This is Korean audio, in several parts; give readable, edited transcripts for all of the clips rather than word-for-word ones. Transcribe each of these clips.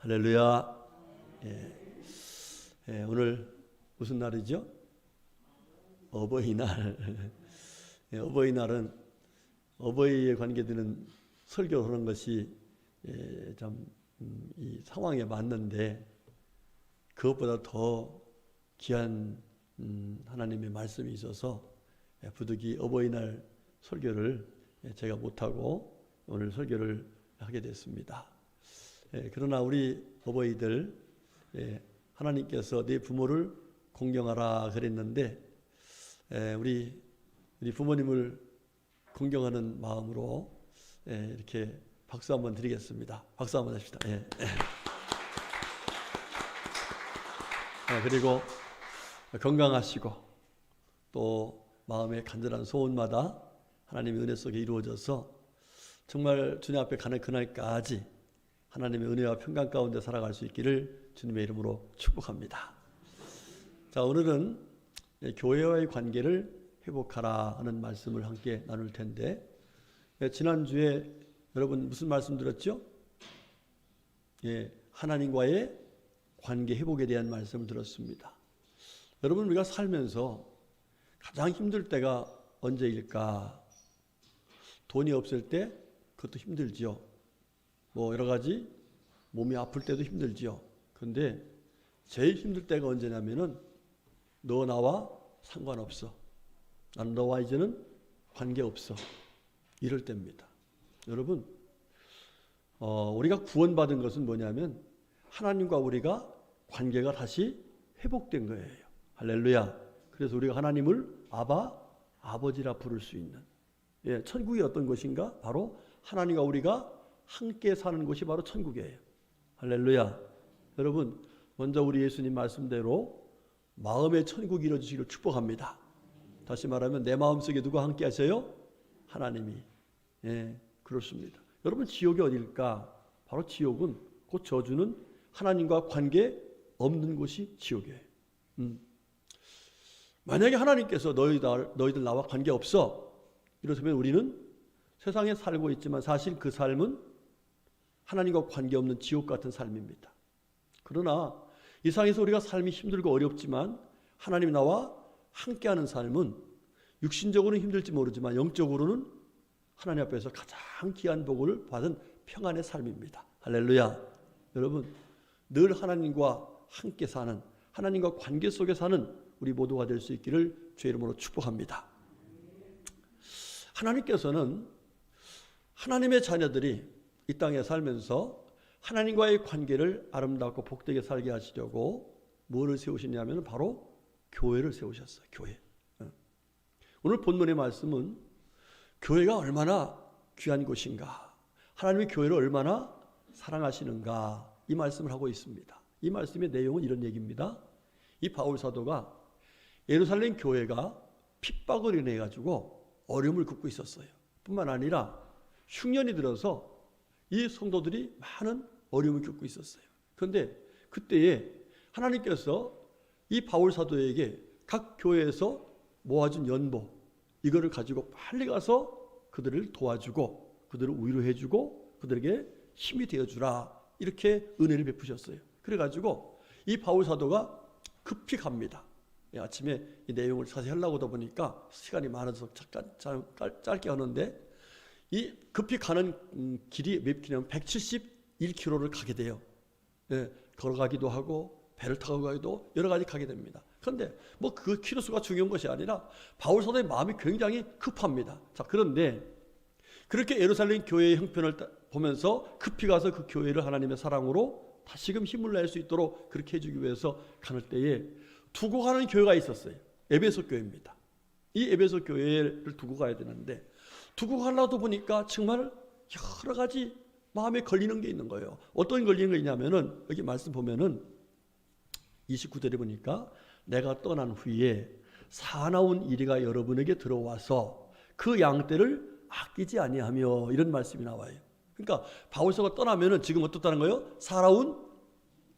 할렐루야. 오늘 무슨 날이죠? 어버이날. 어버이날은 어버이에 관계되는 설교하는 것이 참 이 상황에 맞는데, 그것보다 더 귀한 하나님의 말씀이 있어서 부득이 어버이날 설교를 제가 못하고 오늘 설교를 하게 됐습니다. 그러나 우리 어버이들, 하나님께서 네 부모를 공경하라 그랬는데, 우리 부모님을 공경하는 마음으로 이렇게 박수 한번 드리겠습니다. 박수 한번 합시다. 그리고 건강하시고 또 마음의 간절한 소원마다 하나님의 은혜 속에 이루어져서 정말 주님 앞에 가는 그날까지 하나님의 은혜와 평강 가운데 살아갈 수 있기를 주님의 이름으로 축복합니다. 자, 오늘은 교회와의 관계를 회복하라 하는 말씀을 함께 나눌 텐데, 지난주에 여러분 무슨 말씀 들었죠? 하나님과의 관계 회복에 대한 말씀을 들었습니다. 여러분, 우리가 살면서 가장 힘들 때가 언제일까? 돈이 없을 때 그것도 힘들지요. 뭐 여러 가지 몸이 아플 때도 힘들지요. 그런데 제일 힘들 때가 언제냐면은 너 나와 상관없어. 난 너와 이제는 관계없어. 이럴 때입니다. 여러분, 우리가 구원받은 것은 뭐냐면 하나님과 우리가 관계가 다시 회복된 거예요. 할렐루야. 그래서 우리가 하나님을 아버지라 부를 수 있는, 천국이 어떤 것인가? 바로 하나님과 우리가 함께 사는 곳이 바로 천국이에요. 할렐루야. 여러분, 먼저 우리 예수님 말씀대로 마음의 천국이 이루어지기를 축복합니다. 다시 말하면 내 마음속에 누가 함께 하세요? 하나님이. 그렇습니다. 여러분, 지옥이 어딜까? 바로 지옥은, 곧 저주는 하나님과 관계 없는 곳이 지옥이에요. 만약에 하나님께서 너희들 나와 관계 없어, 이러면 우리는 세상에 살고 있지만 사실 그 삶은 하나님과 관계없는 지옥 같은 삶입니다. 그러나 이 세상에서 우리가 삶이 힘들고 어렵지만 하나님이 나와 함께하는 삶은 육신적으로는 힘들지 모르지만 영적으로는 하나님 앞에서 가장 귀한 복을 받은 평안의 삶입니다. 할렐루야. 여러분, 늘 하나님과 함께 사는, 하나님과 관계 속에 사는 우리 모두가 될 수 있기를 주의 이름으로 축복합니다. 하나님께서는 하나님의 자녀들이 이 땅에 살면서 하나님과의 관계를 아름답고 복되게 살게 하시려고 뭐를 세우시냐면 바로 교회를 세우셨어요. 교회. 오늘 본문의 말씀은 교회가 얼마나 귀한 곳인가, 하나님의 교회를 얼마나 사랑하시는가, 이 말씀을 하고 있습니다. 이 말씀의 내용은 이런 얘기입니다. 이 바울 사도가 예루살렘 교회가 핍박을 인해 가지고 어려움을 겪고 있었어요. 뿐만 아니라 흉년이 들어서 이 성도들이 많은 어려움을 겪고 있었어요. 그런데 그때에 하나님께서 이 바울 사도에게 각 교회에서 모아준 연보, 이거를 가지고 빨리 가서 그들을 도와주고 그들을 위로해주고 그들에게 힘이 되어주라, 이렇게 은혜를 베푸셨어요. 그래가지고 이 바울 사도가 급히 갑니다. 아침에 이 내용을 자세히 하려고 하다 보니까 시간이 많아서 잠깐 짧게 하는데, 이 급히 가는 길이 몇 킬로면 171km를 가게 돼요. 걸어가기도 하고 배를 타고 가기도 여러 가지 가게 됩니다. 그런데 뭐 그 키로수가 중요한 것이 아니라 바울 사도의 마음이 굉장히 급합니다. 자, 그런데 그렇게 예루살렘 교회의 형편을 보면서 급히 가서 그 교회를 하나님의 사랑으로 다시금 힘을 낼 수 있도록 그렇게 해주기 위해서 가는 때에 두고 가는 교회가 있었어요. 에베소 교회입니다. 이 에베소 교회를 두고 가야 되는데, 두고 가려다 보니까 정말 여러 가지 마음에 걸리는 게 있는 거예요. 어떤 걸리는 게 있냐면은, 여기 말씀 보면은 29절에 보니까 내가 떠난 후에 사나운 이리가 여러분에게 들어와서 그 양떼를 아끼지 아니하며, 이런 말씀이 나와요. 그러니까 바울서가 떠나면은 지금 어떻다는 거예요? 사나운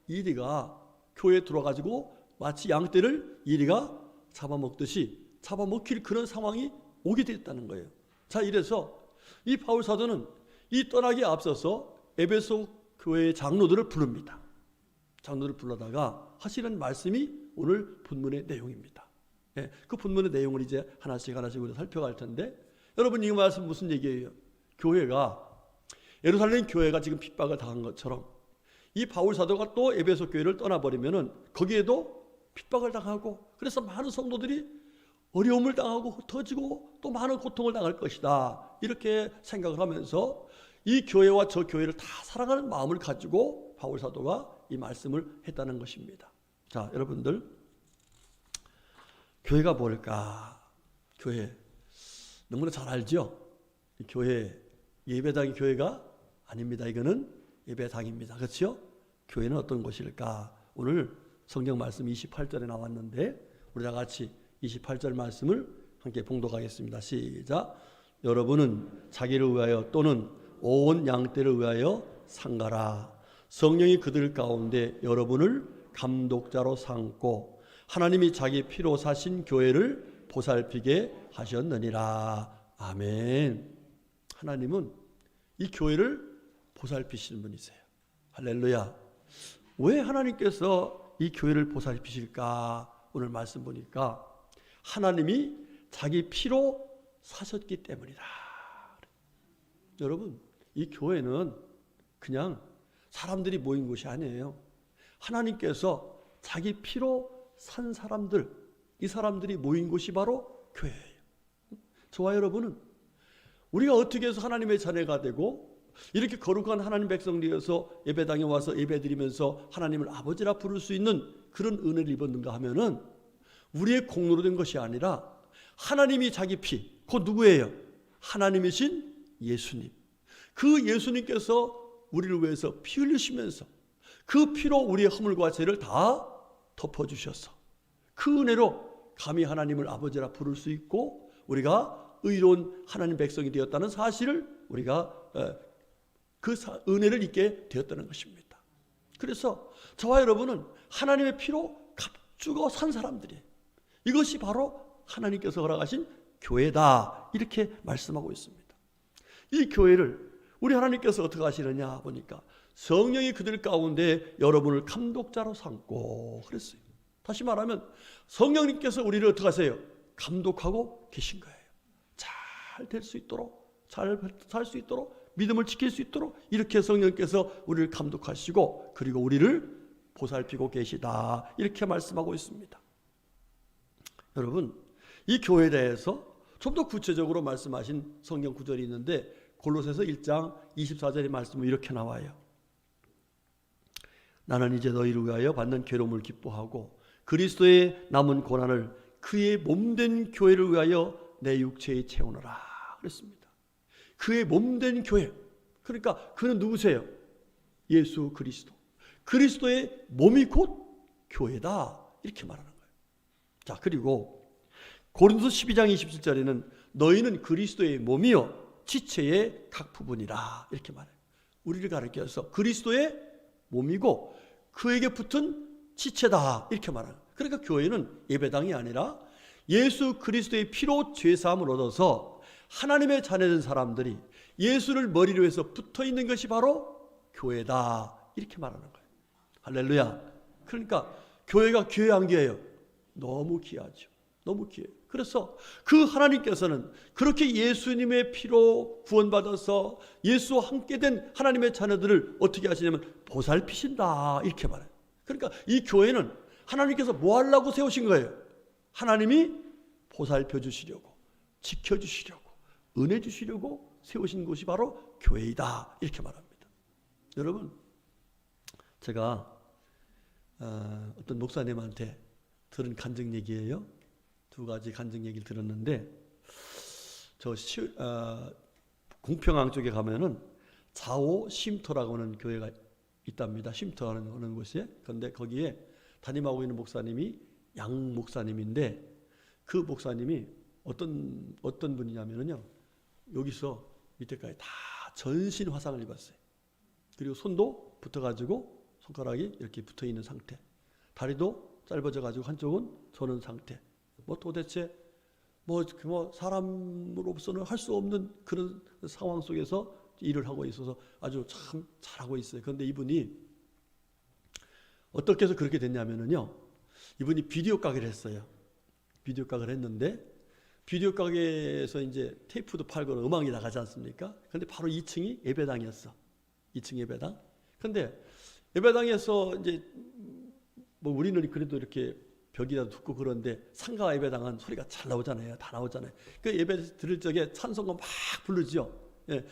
이리가 교회에 들어와가지고 마치 양떼를 이리가 잡아먹듯이 잡아먹힐 그런 상황이 오게 됐다는 거예요. 자, 이래서 이 바울 사도는 이 떠나기에 앞서서 에베소 교회의 장로들을 부릅니다. 장로를 불러다가 하시는 말씀이 오늘 본문의 내용입니다. 예, 그 본문의 내용을 이제 하나씩 우리가 살펴갈 텐데, 여러분 이 말씀 무슨 얘기예요? 교회가, 예루살렘 교회가 지금 핍박을 당한 것처럼 이 바울 사도가 또 에베소 교회를 떠나버리면은 거기에도 핍박을 당하고, 그래서 많은 성도들이 어려움을 당하고 흩어지고 또 많은 고통을 당할 것이다, 이렇게 생각을 하면서 이 교회와 저 교회를 다 사랑하는 마음을 가지고 바울 사도가 이 말씀을 했다는 것입니다. 자, 여러분들, 교회가 뭘까? 교회 너무나 잘 알죠? 이 교회, 예배당이 교회가 아닙니다. 이거는 예배당입니다. 그렇죠? 교회는 어떤 곳일까? 오늘 성경 말씀 28절에 나왔는데 우리 다 같이 28절 말씀을 함께 봉독하겠습니다. 시작. 여러분은 자기를 위하여 또는 온 양떼를 위하여 상가라. 성령이 그들 가운데 여러분을 감독자로 삼고 하나님이 자기 피로 사신 교회를 보살피게 하셨느니라. 아멘. 하나님은 이 교회를 보살피시는 분이세요. 할렐루야. 왜 하나님께서 이 교회를 보살피실까? 오늘 말씀 보니까 하나님이 자기 피로 사셨기 때문이다. 여러분, 이 교회는 그냥 사람들이 모인 곳이 아니에요. 하나님께서 자기 피로 산 사람들, 이 사람들이 모인 곳이 바로 교회예요. 저와 여러분은 우리가 어떻게 해서 하나님의 자녀가 되고 이렇게 거룩한 하나님 백성 되어서 예배당에 와서 예배드리면서 하나님을 아버지라 부를 수 있는 그런 은혜를 입었는가 하면은 우리의 공로로 된 것이 아니라 하나님이 자기 피, 그 누구예요? 하나님이신 예수님. 그 예수님께서 우리를 위해서 피 흘리시면서 그 피로 우리의 허물과 죄를 다 덮어주셔서 그 은혜로 감히 하나님을 아버지라 부를 수 있고 우리가 의로운 하나님 백성이 되었다는 사실을 우리가 그 은혜를 잊게 되었다는 것입니다. 그래서 저와 여러분은 하나님의 피로 값주고 산 사람들이에요. 이것이 바로 하나님께서 허락하신 교회다, 이렇게 말씀하고 있습니다. 이 교회를 우리 하나님께서 어떻게 하시느냐 보니까 성령이 그들 가운데 여러분을 감독자로 삼고 그랬어요. 다시 말하면 성령님께서 우리를 어떻게 하세요? 감독하고 계신 거예요. 잘 될 수 있도록, 잘 살 수 있도록, 믿음을 지킬 수 있도록 이렇게 성령께서 우리를 감독하시고 그리고 우리를 보살피고 계시다, 이렇게 말씀하고 있습니다. 여러분, 이 교회에 대해서 좀 더 구체적으로 말씀하신 성경 구절이 있는데 골로새서 1장 24절의 말씀은 이렇게 나와요. 나는 이제 너희를 위하여 받는 괴로움을 기뻐하고 그리스도의 남은 고난을 그의 몸된 교회를 위하여 내 육체에 채우노라 그랬습니다. 그의 몸된 교회, 그러니까 그는 누구세요? 예수 그리스도. 그리스도의 몸이 곧 교회다, 이렇게 말하는 거예요. 자, 그리고 고린도서 12장 27절에는 너희는 그리스도의 몸이요 지체의 각 부분이라, 이렇게 말해요. 우리를 가리켜서 그리스도의 몸이고 그에게 붙은 지체다, 이렇게 말해요. 그러니까 교회는 예배당이 아니라 예수 그리스도의 피로 죄사함을 얻어서 하나님의 자녀된 사람들이 예수를 머리로 해서 붙어있는 것이 바로 교회다, 이렇게 말하는 거예요. 할렐루야. 그러니까 교회가 귀해요, 안 귀해요? 너무 귀하죠. 너무 귀해요. 그래서 그 하나님께서는 그렇게 예수님의 피로 구원받아서 예수와 함께 된 하나님의 자녀들을 어떻게 하시냐면 보살피신다, 이렇게 말해요. 그러니까 이 교회는 하나님께서 뭐 하려고 세우신 거예요? 하나님이 보살펴 주시려고, 지켜주시려고, 은혜 주시려고 세우신 곳이 바로 교회이다, 이렇게 말합니다. 여러분, 제가 어떤 목사님한테 들은 간증 얘기예요. 두 가지 간증 얘기를 들었는데, 저 공평항 쪽에 가면은 자오 쉼터라고 하는 교회가 있답니다. 쉼터라는 곳에. 그런데 거기에 담임하고 있는 목사님이 양 목사님인데, 그 목사님이 어떤 분이냐면요, 여기서 밑에까지 다 전신 화상을 입었어요. 그리고 손도 붙어가지고 손가락이 이렇게 붙어 있는 상태, 다리도 짧아져가지고 한쪽은 저는 상태. 도대체 사람으로서는 할 수 없는 그런 상황 속에서 일을 하고 있어서 아주 참 잘하고 있어요. 그런데 이분이 어떻게 해서 그렇게 됐냐면요. 이분이 비디오 가게를 했어요. 비디오 가게를 했는데 비디오 가게에서 이제 테이프도 팔고 음악이 나가지 않습니까? 근데 바로 2층이 예배당이었어. 2층 예배당. 근데 예배당에서 이제 뭐 우리는 그래도 이렇게 벽이라도 듣고 그런데 상가 예배당은 소리가 잘 나오잖아요. 다 나오잖아요. 그 예배 들을 적에 찬송가 막 부르죠. 예.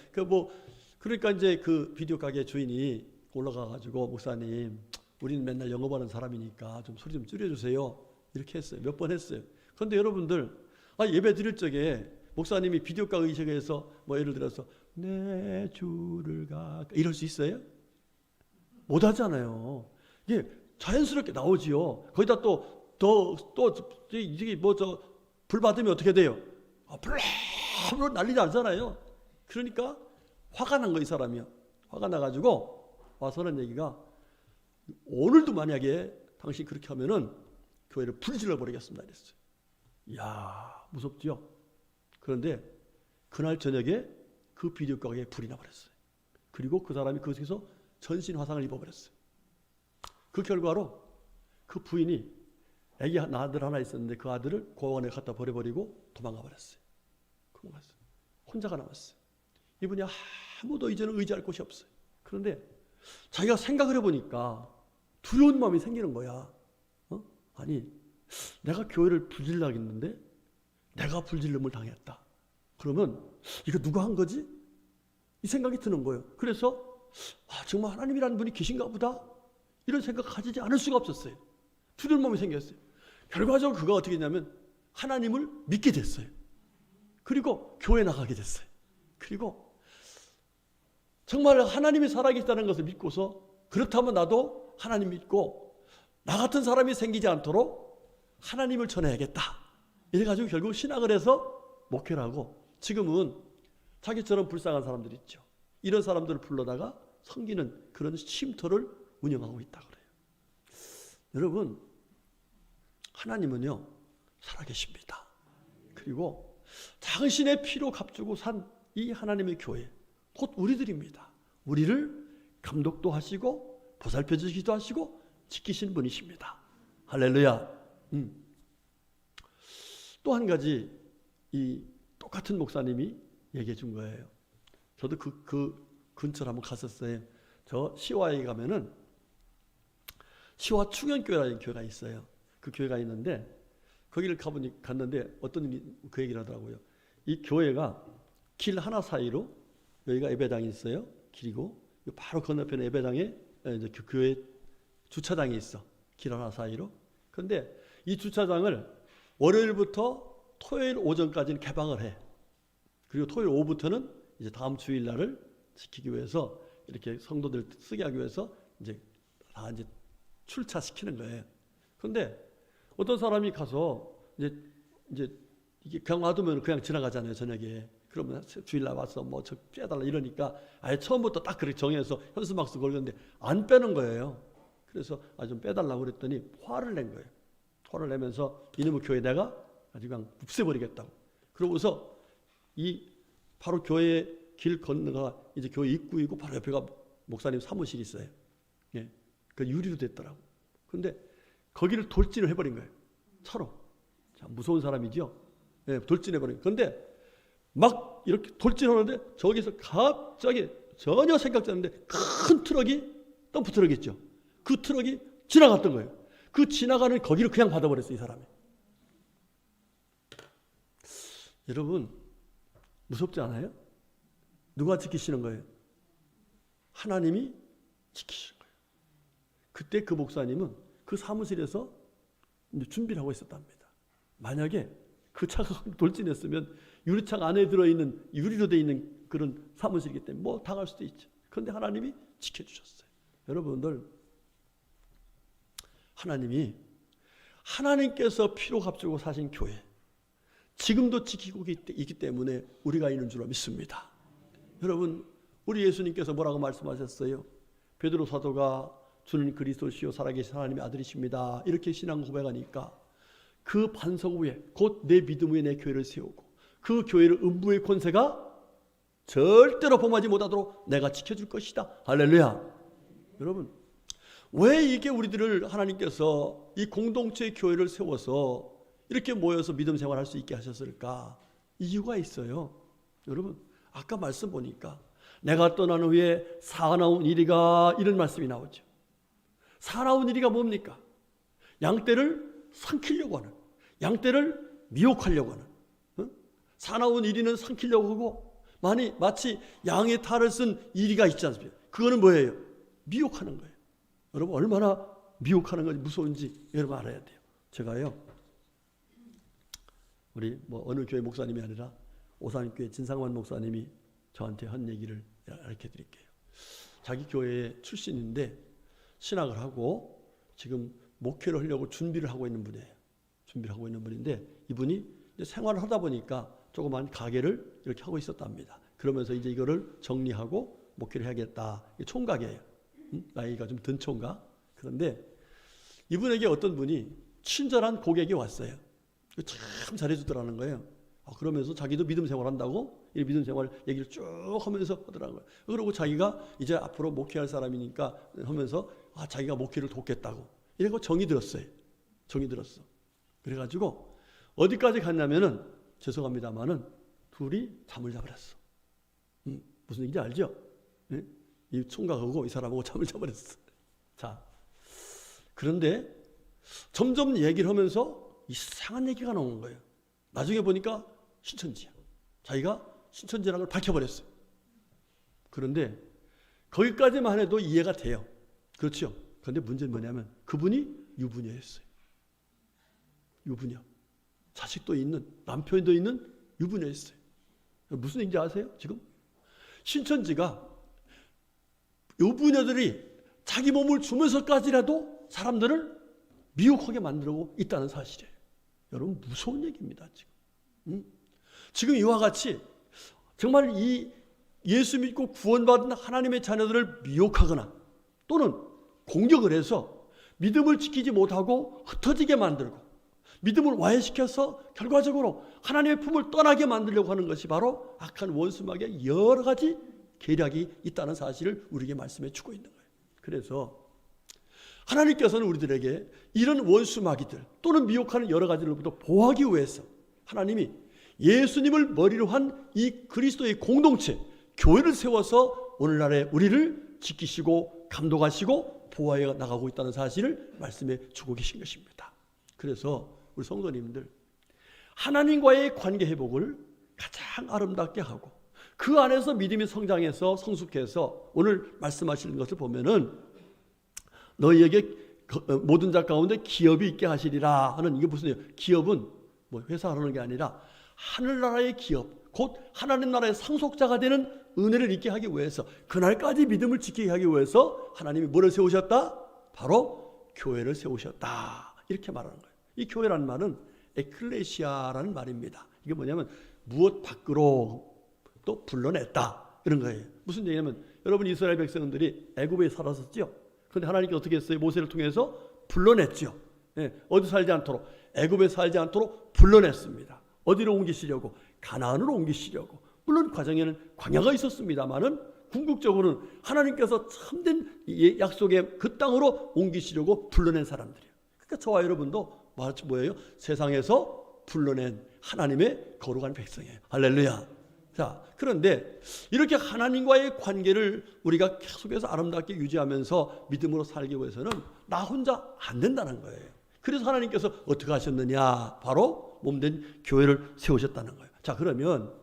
그러니까 이제 그 비디오 가게 주인이 올라가 가지고 목사님, 우리는 맨날 영업하는 사람이니까 좀 소리 좀 줄여주세요. 이렇게 했어요. 몇 번 했어요. 그런데 여러분들, 예배 드릴 적에 목사님이 비디오 가게에서 뭐 예를 들어서 내 주를 이럴 수 있어요? 못 하잖아요. 이게 자연스럽게 나오지요. 거기다 이게 불 받으면 어떻게 돼요? 불 난리 나잖아요. 그러니까 화가 난 거, 이 사람이요. 화가 나가지고 와서는 얘기가, 오늘도 만약에 당신 그렇게 하면은 교회를 불질러 버리겠습니다. 이랬어요. 이야, 무섭죠? 그런데 그날 저녁에 그 비디오 가게에 불이 나버렸어요. 그리고 그 사람이 거기서 전신 화상을 입어버렸어요. 그 결과로 그 부인이 아들 하나 있었는데 그 아들을 고아원에 갖다 버려버리고 도망가 버렸어요. 혼자가 남았어요. 이분이 아무도 이제는 의지할 곳이 없어요. 그런데 자기가 생각을 해보니까 두려운 마음이 생기는 거야. 아니, 내가 교회를 불질러야겠는데 내가 불질름을 당했다. 그러면 이거 누가 한 거지? 이 생각이 드는 거예요. 그래서 정말 하나님이라는 분이 계신가 보다, 이런 생각 가지지 않을 수가 없었어요. 두려운 마음이 생겼어요. 결과적으로 그가 어떻게 했냐면 하나님을 믿게 됐어요. 그리고 교회 나가게 됐어요. 그리고 정말 하나님이 살아계시다는 것을 믿고서, 그렇다면 나도 하나님 믿고 나 같은 사람이 생기지 않도록 하나님을 전해야겠다. 이래가지고 결국 신학을 해서 목회를 하고, 지금은 자기처럼 불쌍한 사람들 있죠. 이런 사람들을 불러다가 섬기는 그런 쉼터를 운영하고 있다 그래요. 여러분, 하나님은요 살아계십니다. 그리고 당신의 피로 값주고 산 이 하나님의 교회, 곧 우리들입니다. 우리를 감독도 하시고 보살펴 주시기도 하시고 지키신 분이십니다. 할렐루야. 또 한 가지, 이 똑같은 목사님이 얘기해 준 거예요. 저도 그 근처를 한번 갔었어요. 저 시와에 가면은 시와 충현교회라는 교회가 있어요. 그 교회가 있는데 거기를 갔는데 어떤 분이 그 얘기를 하더라고요. 이 교회가 길 하나 사이로, 여기가 예배당이 있어요. 길이고 바로 건너편에 예배당에 이제 그 교회 주차장이 있어. 길 하나 사이로. 그런데 이 주차장을 월요일부터 토요일 오전까지는 개방을 해. 그리고 토요일 오후부터는 이제 다음 주일날을 지키기 위해서, 이렇게 성도들 쓰게 하기 위해서 이제 다 이제 출차시키는 거예요. 그런데 어떤 사람이 가서 이제 이게 그냥 놔두면 그냥 지나가잖아요, 저녁에. 그러면 주일날 와서 뭐 저 빼달라 이러니까 아예 처음부터 딱 그렇게 정해서 현수막수 걸렸는데 안 빼는 거예요. 그래서 좀 빼달라고 그랬더니 화를 낸 거예요. 화를 내면서 이놈의 교회 내가 아주 그냥 없애버리겠다고. 그러고서 이 바로 교회 길 건너가 이제 교회 입구이고 바로 옆에가 목사님 사무실이 있어요. 예, 그 유리로 됐더라고. 근데 거기를 돌진을 해버린 거예요. 차로. 참 무서운 사람이죠. 예, 돌진해버린. 그런데 막 이렇게 돌진하는데 저기서 갑자기 전혀 생각지 않는데 큰 트럭이, 덤프 트럭이 있죠. 그 트럭이 지나갔던 거예요. 그 지나가는 거기를 그냥 받아버렸어요, 이 사람이. 여러분, 무섭지 않아요? 누가 지키시는 거예요? 하나님이 지키시는 거예요. 그때 그 목사님은 그 사무실에서 이제 준비를 하고 있었답니다. 만약에 그 차가 돌진했으면 유리창 안에 들어있는, 유리로 되어 있는 그런 사무실이기 때문에 뭐 당할 수도 있죠. 그런데 하나님이 지켜주셨어요. 여러분들, 하나님께서 피로 값주고 사신 교회, 지금도 지키고 있기 때문에 우리가 있는 줄 믿습니다. 여러분, 우리 예수님께서 뭐라고 말씀하셨어요? 베드로 사도가 주는 그리스도시요 살아계신 하나님의 아들이십니다. 이렇게 신앙 고백하니까 그 반석 위에, 곧 내 믿음 위에 내 교회를 세우고 그 교회를 음부의 권세가 절대로 범하지 못하도록 내가 지켜줄 것이다. 할렐루야. 여러분, 왜 이게 우리들을 하나님께서 이 공동체의 교회를 세워서 이렇게 모여서 믿음 생활할 수 있게 하셨을까? 이유가 있어요. 여러분, 아까 말씀 보니까 내가 떠난 후에 사나운 이리가, 이런 말씀이 나오죠. 사나운 이리가 뭡니까? 양떼를 삼키려고 하는, 양떼를 미혹하려고 하는, 사나운 이리는 삼키려고 하고, 마치 양의 탈을 쓴 이리가 있지 않습니까? 그거는 뭐예요? 미혹하는 거예요. 여러분, 얼마나 미혹하는 것이 무서운지 여러분 알아야 돼요. 제가요, 우리 어느 교회 목사님이 아니라 오산교회 진상환 목사님이 저한테 한 얘기를 알려 드릴게요. 자기 교회의 출신인데 신학을 하고 지금 목회를 하려고 준비를 하고 있는 분이에요. 준비를 하고 있는 분인데, 이분이 이제 생활을 하다 보니까 조그만 가게를 이렇게 하고 있었답니다. 그러면서 이제 이거를 정리하고 목회를 해야겠다. 총각이에요. 나이가 좀 든 총각. 그런데 이분에게 어떤 분이 친절한 고객이 왔어요. 참 잘해주더라는 거예요. 그러면서 자기도 믿음 생활한다고 이 믿음 생활 얘기를 쭉 하면서 하더라고요. 그리고 자기가 이제 앞으로 목회할 사람이니까 하면서 자기가 목회를 돕겠다고 이래고 정이 들었어요. 정이 들었어. 그래가지고 어디까지 갔냐면은, 죄송합니다만은 둘이 잠을 자버렸어. 무슨 얘기인지 알죠? 네? 이 총각하고 이 사람하고 잠을 자버렸어. 자, 그런데 점점 얘기를 하면서 이상한 얘기가 나오는 거예요. 나중에 보니까 신천지야. 자기가 신천지라는 걸 밝혀버렸어요. 그런데 거기까지만 해도 이해가 돼요. 그렇죠? 그런데 문제는 뭐냐면 그분이 유부녀였어요. 유부녀. 자식도 있는, 남편도 있는 유부녀였어요. 무슨 얘기인지 아세요? 지금 신천지가 유부녀들이 자기 몸을 주면서까지라도 사람들을 미혹하게 만들고 있다는 사실이에요. 여러분, 무서운 얘기입니다. 지금 이와 같이 정말 이 예수 믿고 구원받은 하나님의 자녀들을 미혹하거나 또는 공격을 해서 믿음을 지키지 못하고 흩어지게 만들고 믿음을 와해시켜서 결과적으로 하나님의 품을 떠나게 만들려고 하는 것이 바로 악한 원수마귀의 여러 가지 계략이 있다는 사실을 우리에게 말씀해 주고 있는 거예요. 그래서 하나님께서는 우리들에게 이런 원수마귀들 또는 미혹하는 여러 가지로부터 보호하기 위해서 하나님이 예수님을 머리로 한 이 그리스도의 공동체, 교회를 세워서 오늘날의 우리를 지키시고 감독하시고 보호해 나가고 있다는 사실을 말씀해 주고 계신 것입니다. 그래서 우리 성도님들, 하나님과의 관계 회복을 가장 아름답게 하고 그 안에서 믿음이 성장해서 성숙해서 오늘 말씀하시는 것을 보면은 너희에게 모든 자 가운데 기업이 있게 하시리라 하는, 이게 무슨 얘기예요? 기업은 회사 하는 게 아니라 하늘나라의 기업, 곧 하나님 나라의 상속자가 되는 은혜를 있게 하기 위해서, 그날까지 믿음을 지키게 하기 위해서 하나님이 뭐를 세우셨다? 바로 교회를 세우셨다. 이렇게 말하는 거예요. 이 교회라는 말은 에클레시아라는 말입니다. 이게 뭐냐면 무엇 밖으로 또 불러냈다, 이런 거예요. 무슨 얘기냐면, 여러분 이스라엘 백성들이 애굽에 살았었죠. 그런데 하나님께 어떻게 했어요? 모세를 통해서 불러냈죠. 어디 살지 않도록, 애굽에 살지 않도록 불러냈습니다. 어디로 옮기시려고? 가나안으로 옮기시려고. 물론 과정에는 광야가 있었습니다만은 궁극적으로는 하나님께서 참된 약속의 그 땅으로 옮기시려고 불러낸 사람들이에요. 그러니까 저와 여러분도 마치 뭐예요? 세상에서 불러낸 하나님의 거룩한 백성이에요. 할렐루야. 자, 그런데 이렇게 하나님과의 관계를 우리가 계속해서 아름답게 유지하면서 믿음으로 살기 위해서는 나 혼자 안 된다는 거예요. 그래서 하나님께서 어떻게 하셨느냐? 바로 몸된 교회를 세우셨다는 거예요. 자, 그러면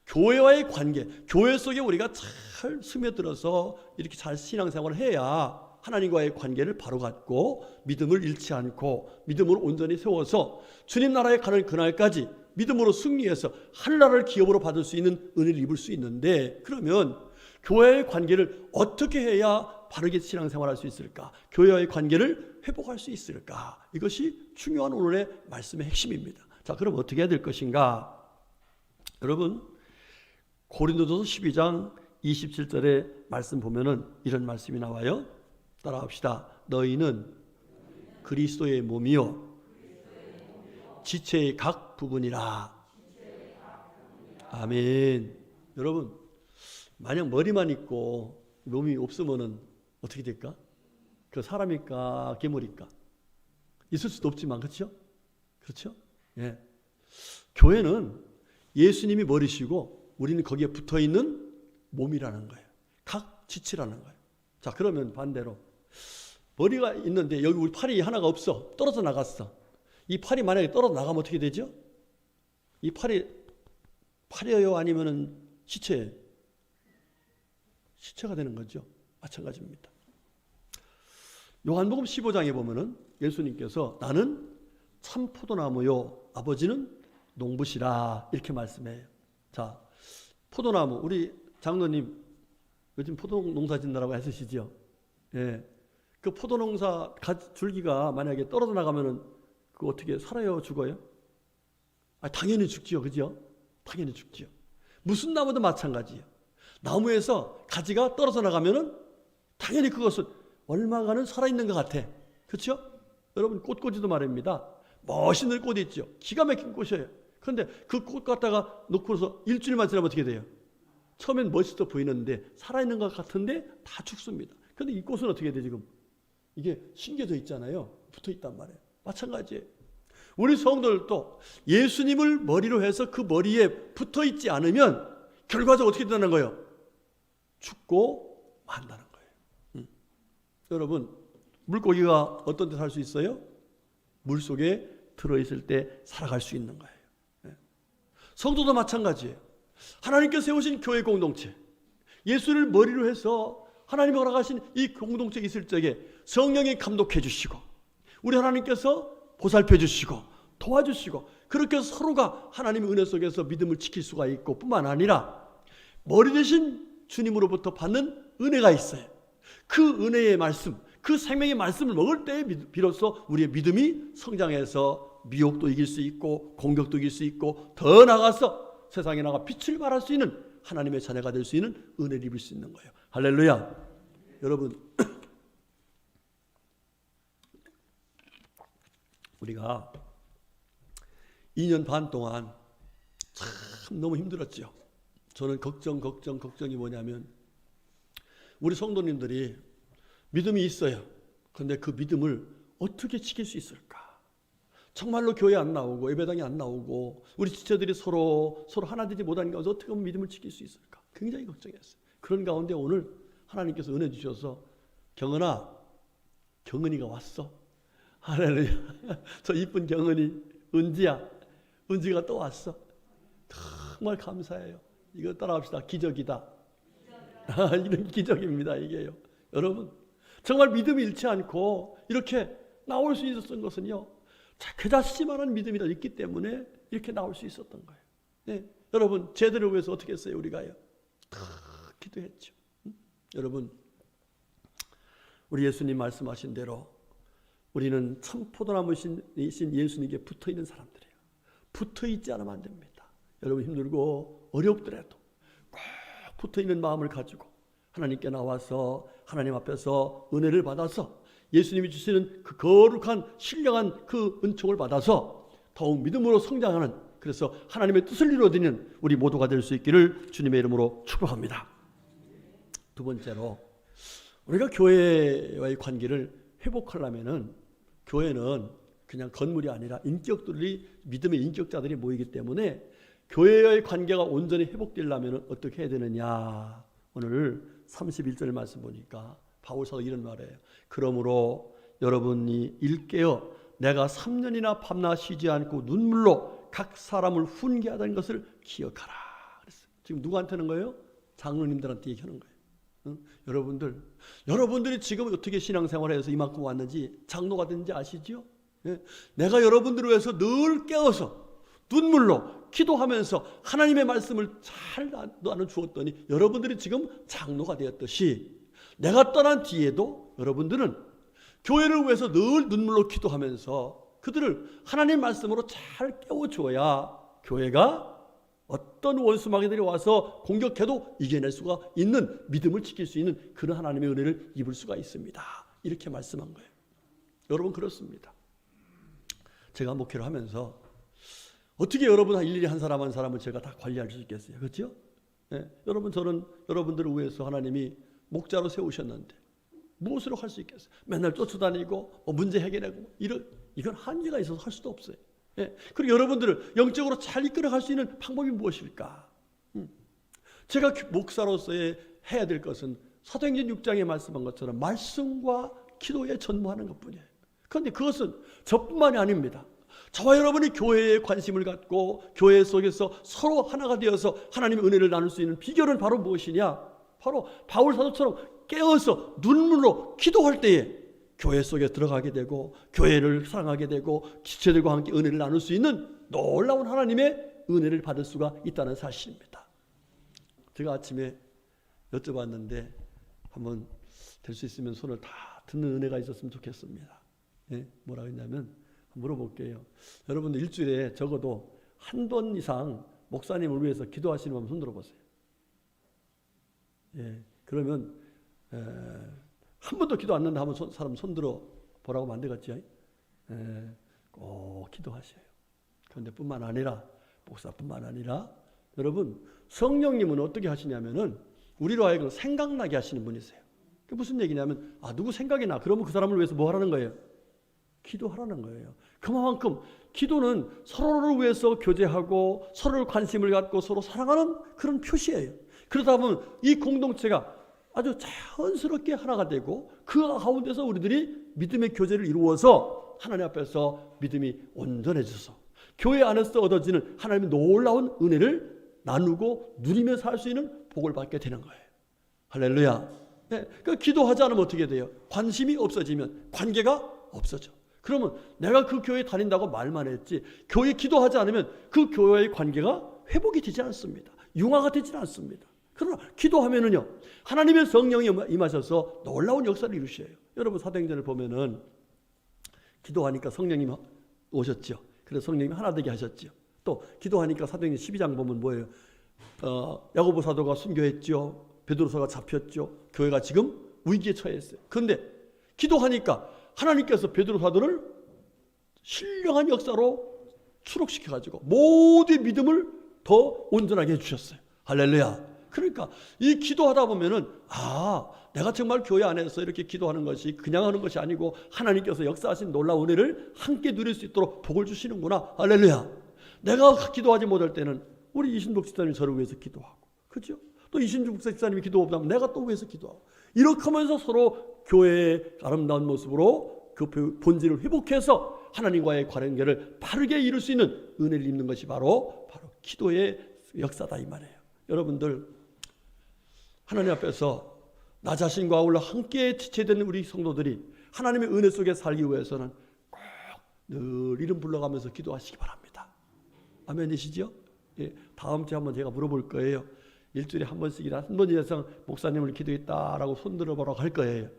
교회와의 관계, 교회 속에 우리가 잘 스며들어서 이렇게 잘 신앙생활을 해야 하나님과의 관계를 바로 갖고 믿음을 잃지 않고 믿음으로 온전히 세워서 주님 나라에 가는 그날까지 믿음으로 승리해서 하늘나라를 기업으로 받을 수 있는 은혜를 입을 수 있는데, 그러면 교회의 관계를 어떻게 해야 바르게 신앙생활할 수 있을까? 교회와의 관계를 회복할 수 있을까? 이것이 중요한 오늘의 말씀의 핵심입니다. 자, 그럼 어떻게 해야 될 것인가? 여러분, 고린도전서 12장 27절의 말씀 보면은 이런 말씀이 나와요. 따라합시다. 너희는 그리스도의 몸이요 지체의 각 부분이라. 아멘. 여러분, 만약 머리만 있고 몸이 없으면은 어떻게 될까? 그 사람일까 괴물일까? 있을 수도 없지만 그렇죠? 그렇죠? 예. 교회는 예수님이 머리시고 우리는 거기에 붙어 있는 몸이라는 거예요. 각 지체라는 거예요. 자, 그러면 반대로 머리가 있는데 여기 우리 팔이 하나가 없어. 떨어져 나갔어. 이 팔이 만약에 떨어져 나가면 어떻게 되죠? 이 팔이에요? 아니면은 시체예요? 시체가 되는 거죠. 마찬가지입니다. 요한복음 15장에 보면은 예수님께서 나는 참 포도나무요 아버지는 농부시라 이렇게 말씀해요. 자, 포도나무 우리 장로님 요즘 포도농사 짓느라고 애쓰시죠? 예. 그 포도농사 줄기가 만약에 떨어져 나가면은 그 어떻게 살아요? 죽어요? 당연히 죽지요. 그죠? 당연히 죽지요. 무슨 나무도 마찬가지예요. 나무에서 가지가 떨어져 나가면은 당연히 그것은 얼마간은 살아있는 것 같아. 그렇죠? 여러분 꽃꽂이도 말입니다. 멋있는 꽃이 있죠. 기가 막힌 꽃이에요. 그런데 그 꽃 갖다가 놓고서 일주일만 지나면 어떻게 돼요? 처음엔 멋있어 보이는데 살아있는 것 같은데 다 죽습니다. 그런데 이 꽃은 어떻게 돼 지금? 이게 심겨져 있잖아요. 붙어 있단 말이에요. 마찬가지예요. 우리 성도들도 예수님을 머리로 해서 그 머리에 붙어 있지 않으면 결과적으로 어떻게 된다는 거예요? 죽고 만다는 거예요. 여러분 물고기가 어떤 데 살 수 있어요? 물속에 들어있을 때 살아갈 수 있는 거예요. 성도도 마찬가지예요. 하나님께서 세우신 교회 공동체, 예수를 머리로 해서 하나님이 허락하신 이 공동체에 있을 적에 성령이 감독해 주시고 우리 하나님께서 보살펴 주시고 도와주시고 그렇게 서로가 하나님의 은혜 속에서 믿음을 지킬 수가 있고 뿐만 아니라 머리 대신 주님으로부터 받는 은혜가 있어요. 그 은혜의 말씀, 그 생명의 말씀을 먹을 때에 비로소 우리의 믿음이 성장해서 미혹도 이길 수 있고 공격도 이길 수 있고 더 나아가서 세상에 나가 빛을 발할 수 있는 하나님의 자녀가 될 수 있는 은혜를 입을 수 있는 거예요. 할렐루야. 여러분 우리가 2년 반 동안 참 너무 힘들었죠. 저는 걱정이 뭐냐면 우리 성도님들이 믿음이 있어요. 그런데 그 믿음을 어떻게 지킬 수 있을까? 정말로 교회 안 나오고 예배당에 안 나오고 우리 지체들이 서로 하나 되지 못하는 가운데 어떻게 하면 믿음을 지킬 수 있을까? 굉장히 걱정했어요. 그런 가운데 오늘 하나님께서 은혜 주셔서 경은이가 왔어. 할렐루야. 저 이쁜 경은이 은지가 또 왔어. 정말 감사해요. 이거 따라합시다. 기적이다. 이런 기적입니다. 이게요. 여러분 정말 믿음이 잃지 않고 이렇게 나올 수 있었던 것은요. 그 자신만한 믿음이 더 있기 때문에 이렇게 나올 수 있었던 거예요. 네. 여러분 제대로 위해서 어떻게 했어요? 우리가요. 기도했죠. 여러분 우리 예수님 말씀하신 대로 우리는 참 포도나무이신 예수님께 붙어있는 사람들이에요. 붙어있지 않으면 안 됩니다. 여러분 힘들고 어렵더라도 꼭 붙어있는 마음을 가지고 하나님께 나와서 하나님 앞에서 은혜를 받아서 예수님이 주시는 그 거룩한 신령한 그 은총을 받아서 더욱 믿음으로 성장하는 그래서 하나님의 뜻을 이루어드리는 우리 모두가 될 수 있기를 주님의 이름으로 축복합니다. 두 번째로 우리가 교회와의 관계를 회복하려면은 교회는 그냥 건물이 아니라 인격들이 믿음의 인격자들이 모이기 때문에 교회와의 관계가 온전히 회복되려면 어떻게 해야 되느냐. 오늘 31절 말씀 보니까 바울사도 이런 말이에요. 그러므로 여러분이 일깨어 내가 3년이나 밤낮 쉬지 않고 눈물로 각 사람을 훈계하다는 것을 기억하라. 그랬어요. 지금 누구한테는 거예요? 장로님들한테 얘기하는 거예요. 응? 여러분들이 지금 어떻게 신앙생활을 해서 이만큼 왔는지 장로가 된지 아시죠? 예? 내가 여러분들을 위해서 늘 깨어서 눈물로 기도하면서 하나님의 말씀을 잘 나눠 주었더니 여러분들이 지금 장로가 되었듯이 내가 떠난 뒤에도 여러분들은 교회를 위해서 늘 눈물로 기도하면서 그들을 하나님 말씀으로 잘 깨워줘야 교회가 어떤 원수마귀들이 와서 공격해도 이겨낼 수가 있는 믿음을 지킬 수 있는 그런 하나님의 은혜를 입을 수가 있습니다. 이렇게 말씀한 거예요. 여러분 그렇습니다. 제가 목회를 하면서 어떻게 여러분 일일이 한 사람을 제가 다 관리할 수 있겠어요? 그렇죠? 네. 여러분 저는 여러분들을 위해서 하나님이 목자로 세우셨는데 무엇으로 할 수 있겠어요? 맨날 쫓아다니고 문제 해결하고 이건 한계가 있어서 할 수도 없어요. 예. 그리고 여러분들을 영적으로 잘 이끌어갈 수 있는 방법이 무엇일까? 제가 목사로서의 해야 될 것은 사도행전 6장에 말씀한 것처럼 말씀과 기도에 전무하는 것뿐이에요. 그런데 그것은 저뿐만이 아닙니다. 저와 여러분이 교회에 관심을 갖고 교회 속에서 서로 하나가 되어서 하나님의 은혜를 나눌 수 있는 비결은 바로 무엇이냐? 바로 바울 사도처럼 깨어서 눈물로 기도할 때에 교회 속에 들어가게 되고 교회를 사랑하게 되고 지체들과 함께 은혜를 나눌 수 있는 놀라운 하나님의 은혜를 받을 수가 있다는 사실입니다. 제가 아침에 여쭤봤는데 한번 될 수 있으면 손을 다 듣는 은혜가 있었으면 좋겠습니다. 예? 뭐라고 했냐면 물어볼게요. 여러분들 일주일에 적어도 한 번 이상 목사님을 위해서 기도하시는 분 손 들어보세요. 예, 그러면 한 번도 기도 안 한다 하면 사람 손 들어 보라고 만들었죠. 꼭 기도하셔요. 그런데 뿐만 아니라 목사뿐만 아니라 여러분 성령님은 어떻게 하시냐면은 우리로 하여금 생각나게 하시는 분이세요. 그게 무슨 얘기냐면 누구 생각이 나 그러면 그 사람을 위해서 뭐 하라는 거예요? 기도하라는 거예요. 그만큼 기도는 서로를 위해서 교제하고 서로를 관심을 갖고 서로 사랑하는 그런 표시예요. 그러다 보면 이 공동체가 아주 자연스럽게 하나가 되고 그 가운데서 우리들이 믿음의 교제를 이루어서 하나님 앞에서 믿음이 온전해져서 교회 안에서 얻어지는 하나님의 놀라운 은혜를 나누고 누리며 살 수 있는 복을 받게 되는 거예요. 할렐루야. 네, 그 기도하지 않으면 어떻게 돼요? 관심이 없어지면 관계가 없어져. 그러면 내가 그 교회에 다닌다고 말만 했지 교회 기도하지 않으면 그 교회의 관계가 회복이 되지 않습니다. 융화가 되지 않습니다. 그러나 기도하면은요 하나님의 성령이 임하셔서 놀라운 역사를 이루셔요. 여러분 사도행전을 보면은 기도하니까 성령님이 오셨죠. 그래서 성령님이 하나 되게 하셨죠. 또 기도하니까 사도행전 12장 보면 뭐예요? 야고보 사도가 순교했죠. 베드로서가 잡혔죠. 교회가 지금 위기에 처했어요. 그런데 기도하니까 하나님께서 베드로 사도를 신령한 역사로 추록시켜가지고 모두의 믿음을 더 온전하게 해주셨어요. 할렐루야. 그러니까 이 기도하다 보면은 내가 정말 교회 안에서 이렇게 기도하는 것이 그냥 하는 것이 아니고 하나님께서 역사하신 놀라운 은혜를 함께 누릴 수 있도록 복을 주시는구나. 할렐루야. 내가 기도하지 못할 때는 우리 이신복 집사님이 저를 위해서 기도하고 그렇죠? 또 이신복 집사님이 기도하면 내가 또 위해서 기도하고 이렇게 하면서 서로 교회의 아름다운 모습으로 그 본질을 회복해서 하나님과의 관계를 바르게 이룰 수 있는 은혜를 입는 것이 바로 기도의 역사다 이 말이에요. 여러분들 하나님 앞에서 나 자신과 아울러 함께 지체되는 우리 성도들이 하나님의 은혜 속에 살기 위해서는 꼭 늘 이름 불러가면서 기도하시기 바랍니다. 아멘이시죠? 예, 다음 주에 한번 제가 물어볼 거예요. 일주일에 한 번씩이나 한 번 이상 목사님을 기도했다라고 손들어보라고 할 거예요.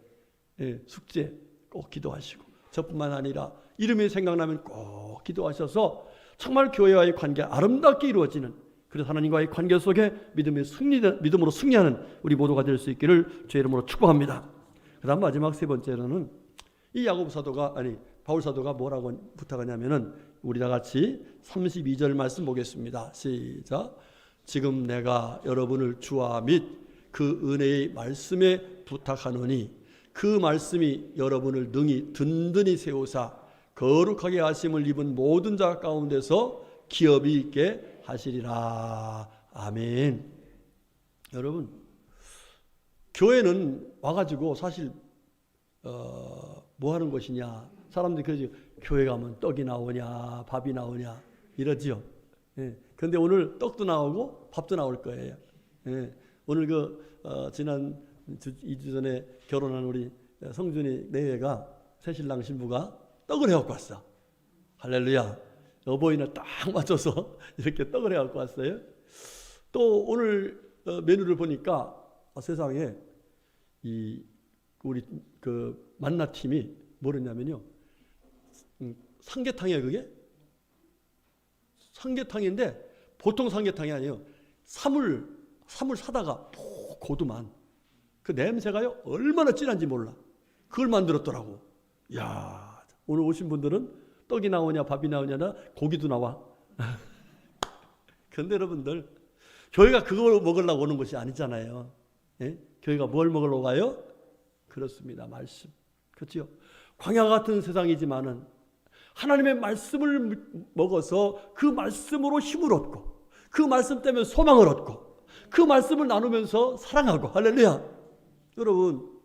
예, 숙제 꼭 기도하시고 저뿐만 아니라 이름이 생각나면 꼭 기도하셔서 정말 교회와의 관계가 아름답게 이루어지는 그래서 하나님과의 관계 속에 믿음으로 승리하는 우리 모두가 될 수 있기를 주의 이름으로 축복합니다. 그 다음 마지막 세 번째로는 이 야고보 사도가 바울 사도가 뭐라고 부탁하냐면은 우리 다 같이 32절 말씀 보겠습니다. 시작. 지금 내가 여러분을 주와 및 그 은혜의 말씀에 부탁하노니 그 말씀이 여러분을 능히 든든히 세우사 거룩하게 하심을 입은 모든 자 가운데서 기업이 있게 하시리라. 아멘. 여러분 교회는 와가지고 사실 뭐 하는 것이냐 사람들이 그러죠. 교회 가면 떡이 나오냐 밥이 나오냐 이러지요. 예. 그런데 오늘 떡도 나오고 밥도 나올 거예요. 예. 오늘 지난 2주 전에 결혼한 우리 성준이 내외가 새신랑 신부가 떡을 해갖고 왔어. 할렐루야. 어버이날 딱 맞춰서 이렇게 떡을 해갖고 왔어요. 또 오늘 메뉴를 보니까 세상에 우리 만나팀이 뭐랬냐면요. 삼계탕이에요 그게? 삼계탕인데 보통 삼계탕이 아니에요. 사물 사다가 고두만 그 냄새가요 얼마나 진한지 몰라. 그걸 만들었더라고. 야 오늘 오신 분들은 떡이 나오냐 밥이 나오냐나 고기도 나와. 그런데 여러분들 교회가 그걸 먹으려고 오는 것이 아니잖아요. 예? 교회가 뭘 먹으러 가요? 그렇습니다. 말씀. 그렇죠? 광야 같은 세상이지만은 하나님의 말씀을 먹어서 그 말씀으로 힘을 얻고 그 말씀 때문에 소망을 얻고 그 말씀을 나누면서 사랑하고 할렐루야. 여러분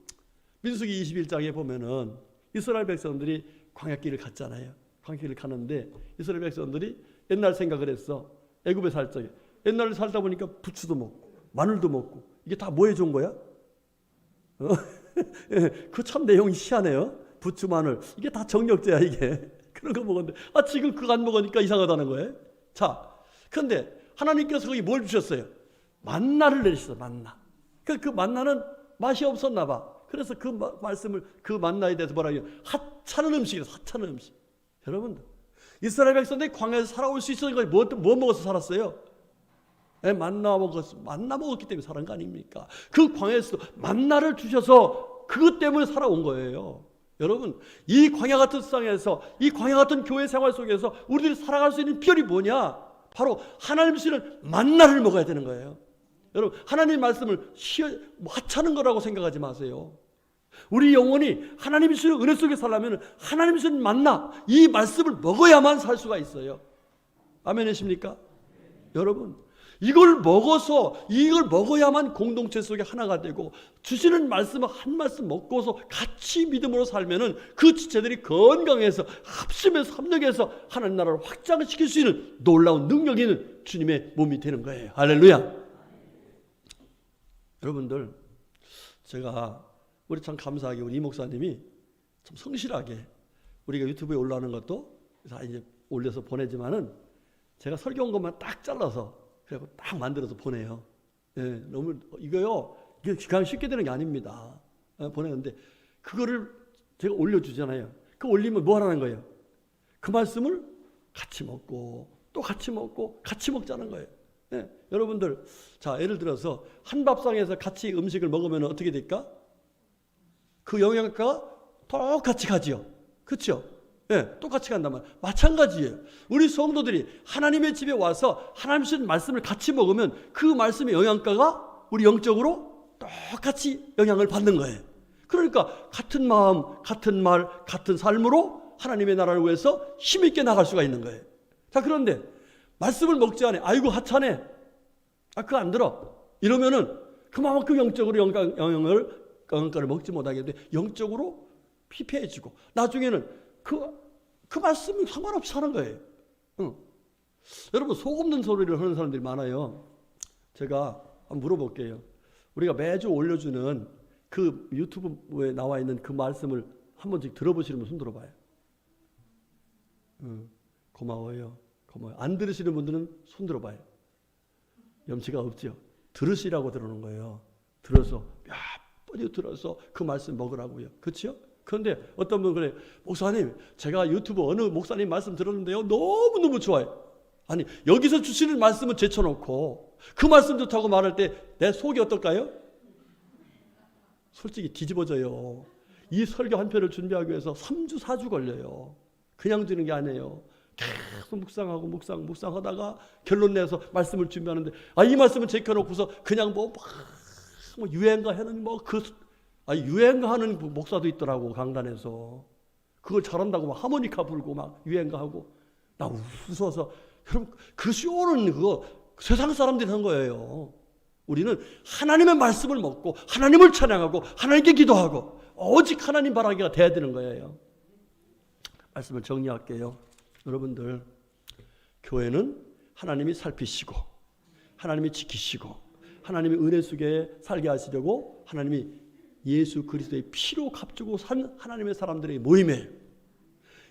민수기 21장에 보면은 이스라엘 백성들이 광야길을 갔잖아요. 광야길을 가는데 이스라엘 백성들이 옛날 생각을 했어. 애굽에 살 적에 옛날에 살다 보니까 부추도 먹고 마늘도 먹고 이게 다 뭐 해준 거야? 그 참 내용이 희한해요. 부추 마늘 이게 다 정력제야 이게. 그런 거 먹었는데 지금 그거 안 먹으니까 이상하다는 거예요. 자, 그런데 하나님께서 거기 뭘 주셨어요? 만나를 내리셨어. 만나. 그 만나는 맛이 없었나 봐. 그래서 그 말씀을 그 만나에 대해서 뭐라 해요? 하찮은 음식이에요. 하찮은 음식. 여러분들 이스라엘 백성들이 광야에서 살아올 수 있었던 거 뭐 먹어서 살았어요? 만나 먹었기 때문에 살은 거 아닙니까? 그 광야에서 만나를 주셔서 그것 때문에 살아온 거예요. 여러분 이 광야 같은 세상에서 이 광야 같은 교회 생활 속에서 우리들이 살아갈 수 있는 비결이 뭐냐? 바로 하나님 주시는 만나를 먹어야 되는 거예요. 여러분 하나님의 말씀을 하찮은 거라고 생각하지 마세요. 우리 영혼이 하나님이 주시는 은혜 속에 살려면 하나님이 주시는 만나 이 말씀을 먹어야만 살 수가 있어요. 아멘이십니까? 여러분 이걸 먹어야만 공동체 속에 하나가 되고 주시는 말씀을 한 말씀 먹고서 같이 믿음으로 살면은 그 지체들이 건강해서 합심해서 합력해서 하나님 나라를 확장시킬 수 있는 놀라운 능력이 있는 주님의 몸이 되는 거예요. 할렐루야. 여러분들 제가 우리 참 감사하게 우리 이 목사님이 참 성실하게 우리가 유튜브에 올라오는 것도 다 이제 올려서 보내지만은 제가 설교한 것만 딱 잘라서 그리고 딱 만들어서 보내요. 예, 너무 이거요. 이게 그냥 쉽게 되는 게 아닙니다. 보내는데 그거를 제가 올려주잖아요. 그 올리면 뭐 하라는 거예요? 그 말씀을 같이 먹고 또 같이 먹고 같이 먹자는 거예요. 예, 여러분들 자 예를 들어서 한 밥상에서 같이 음식을 먹으면 어떻게 될까? 그 영양가가 똑같이 가지요. 그렇죠? 예, 똑같이 간다면 마찬가지예요. 우리 성도들이 하나님의 집에 와서 하나님 주신 말씀을 같이 먹으면 그 말씀의 영양가가 우리 영적으로 똑같이 영향을 받는 거예요. 그러니까 같은 마음, 같은 말, 같은 삶으로 하나님의 나라를 위해서 힘있게 나갈 수가 있는 거예요. 자, 그런데 말씀을 먹지 않아. 아이고 하찮네. 그거 안 들어. 이러면은 그만큼 영적으로 영양가를 먹지 못하게 돼. 영적으로 피폐해지고 나중에는 그 말씀이 상관없이 사는 거예요. 여러분 속 없는 소리를 하는 사람들이 많아요. 제가 한번 물어볼게요. 우리가 매주 올려주는 그 유튜브에 나와 있는 그 말씀을 한 번씩 들어보시는 분 손 들어봐요. 고마워요. 안 들으시는 분들은 손 들어봐요. 염치가 없죠. 들으시라고 들어오는 거예요. 들어서 몇 번이 들어서 그 말씀 먹으라고요. 그렇죠? 그런데 어떤 분은 그래, 목사님 제가 유튜브 어느 목사님 말씀 들었는데요 너무너무 좋아요. 아니 여기서 주시는 말씀을 제쳐놓고 그 말씀 좋다고 말할 때 내 속이 어떨까요? 솔직히 뒤집어져요. 이 설교 한 편을 준비하기 위해서 3주 4주 걸려요. 그냥 주는 게 아니에요. 계속 묵상하고 묵상하다가 결론 내서 말씀을 준비하는데 이 말씀을 제껴놓고서 그냥 뭐 유행가 하는 유행가 하는 목사도 있더라고. 강단에서 그걸 잘한다고 막 하모니카 불고 막 유행가 하고 나 웃어서. 여러분 그 쇼는 그거 세상 사람들이 한 거예요. 우리는 하나님의 말씀을 먹고 하나님을 찬양하고 하나님께 기도하고 오직 하나님 바라기가 돼야 되는 거예요. 말씀을 정리할게요. 여러분들 교회는 하나님이 살피시고 하나님이 지키시고 하나님의 은혜 속에 살게 하시려고 하나님이 예수 그리스도의 피로 값주고 산 하나님의 사람들의 모임이에요.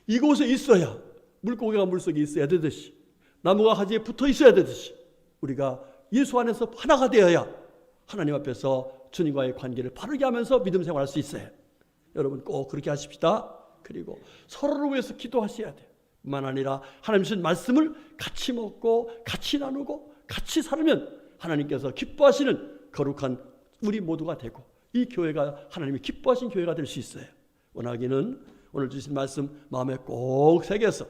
이곳에 있어야 물고기가 물속에 있어야 되듯이 나무가 가지에 붙어 있어야 되듯이 우리가 예수 안에서 하나가 되어야 하나님 앞에서 주님과의 관계를 바르게 하면서 믿음 생활할 수 있어요. 여러분 꼭 그렇게 하십시다. 그리고 서로를 위해서 기도하셔야 돼요. 뿐만 아니라 하나님 주신 말씀을 같이 먹고 같이 나누고 같이 살면 하나님께서 기뻐하시는 거룩한 우리 모두가 되고 이 교회가 하나님이 기뻐하신 교회가 될 수 있어요. 원하기는 오늘 주신 말씀 마음에 꼭 새겨서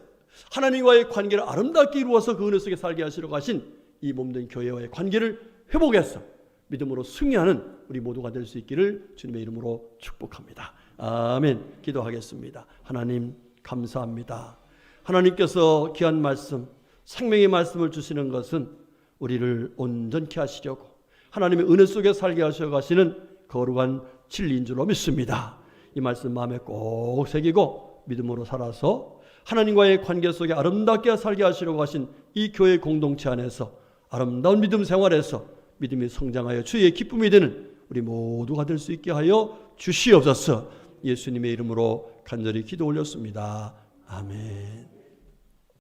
하나님과의 관계를 아름답게 이루어서 그 은혜 속에 살게 하시려고 하신 이 몸된 교회와의 관계를 회복해서 믿음으로 승리하는 우리 모두가 될 수 있기를 주님의 이름으로 축복합니다. 아멘. 기도하겠습니다. 하나님 감사합니다. 하나님께서 귀한 말씀, 생명의 말씀을 주시는 것은 우리를 온전케 하시려고 하나님의 은혜 속에 살게 하셔 가시는 거룩한 진리인 줄로 믿습니다. 이 말씀 마음에 꼭 새기고 믿음으로 살아서 하나님과의 관계 속에 아름답게 살게 하시려고 하신 이 교회 공동체 안에서 아름다운 믿음 생활에서 믿음이 성장하여 주의 기쁨이 되는 우리 모두가 될 수 있게 하여 주시옵소서. 예수님의 이름으로 간절히 기도 올렸습니다. 아멘.